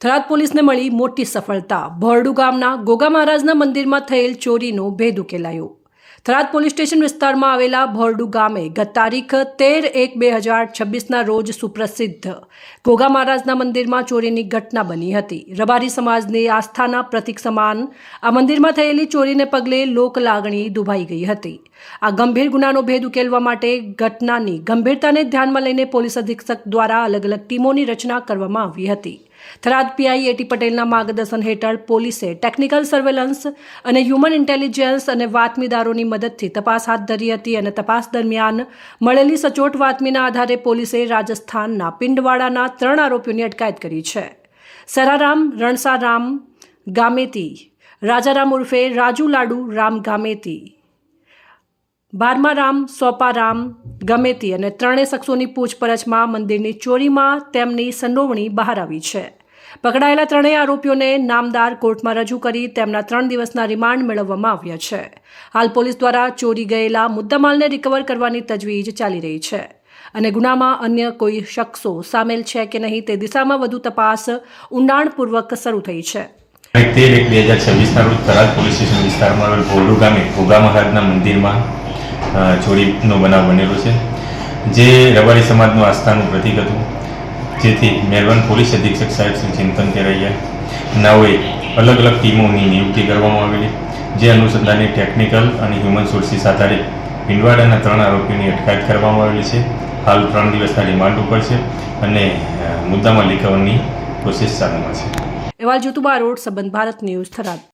થરાદ પોલીસને મળી મોટી સફળતા। ભોરડુ ગામના ગોગા મહારાજના મંદિરમાં થયેલ ચોરીનો ભેદ ઉકેલાયો। થરાદ પોલીસ સ્ટેશન વિસ્તારમાં આવેલા ભોરડુ ગામે ગત તારીખ 13/1/2026ના રોજ સુપ્રસિદ્ધ ગોગા મહારાજના મંદિરમાં ચોરીની ઘટના બની હતી। રબારી સમાજની આસ્થાના પ્રતીક સમાન આ મંદિરમાં થયેલી ચોરીને પગલે લોકલાગણી દુભાઈ ગઈ હતી। આ ગંભીર ગુનાનો ભેદ ઉકેલવા માટે ઘટનાની ગંભીરતાને ધ્યાનમાં લઈને પોલીસ અધિક્ષક દ્વારા અલગ અલગ ટીમોની રચના કરવામાં આવી હતી। થરાદ પીઆઈ એટી પટેલના માર્ગદર્શન હેઠળ પોલીસે ટેકનિકલ સર્વેલન્સ અને હ્યુમન ઇન્ટેલિજન્સ અને બાતમીદારોની મદદથી તપાસ હાથ ધરી હતી અને તપાસ દરમિયાન મળેલી સચોટ બાતમીના આધારે પોલીસે રાજસ્થાનના પિંડવાડાના 3 આરોપીઓની અટકાયત કરી છે। સરારામ રણસારામ ગામેતી, રાજારામ ઉર્ફે રાજુ લાડુ રામ ગામેતી, બારમારામ સોપારામ ગમેતી અને 3 શખ્સોની પૂછપરછમાં મંદિરની ચોરીમાં તેમની સંડોવણી બહાર આવી છે। પકડાયેલા 3 આરોપીઓને નામદાર કોર્ટમાં રજૂ કરી તેમના 3 દિવસના રિમાન્ડ મેળવવામાં આવ્યા છે। હાલ પોલીસ દ્વારા ચોરી ગયેલા મુદ્દામાલને રિકવર કરવાની તજવીજ ચાલી રહી છે અને ગુનામાં અન્ય કોઈ શખ્સો સામેલ છે કે નહીં તે દિશામાં વધુ તપાસ ઊંડાણપૂર્વક શરૂ થઈ છે। 13/1/2026ના રોજ થરાદ પોલીસ સ્ટેશન વિસ્તારમાં આવેલ ભોરડુ ગામે ગોગા મહારાજના મંદિરમાં ચોરીનો બનાવ બનેલો છે, જે રબારી સમાજનું આસ્થાનું પ્રતીક હતું। જેથી મહેરબાન પોલીસ અધિક્ષક સાહેબ શ્રી ચિંતન તેરૈયા નાઓએ અલગ અલગ ટીમોની નિયુક્તિ કરવામાં આવેલી, જે અનુસંધાને ટેકનિકલ અને હ્યુમન સોર્સિસ આધારે પિંડવાડાના 3 આરોપીઓની અટકાયત કરવામાં આવેલી છે। હાલ 3 દિવસના રિમાન્ડ ઉપર છે અને મુદ્દામાં રિકવરની પ્રોસેસ ચાલુમાં છે। અહેવાલ જ્યોતુ બારોટ, સંબંધ ભારત ન્યૂઝ, થરાદ।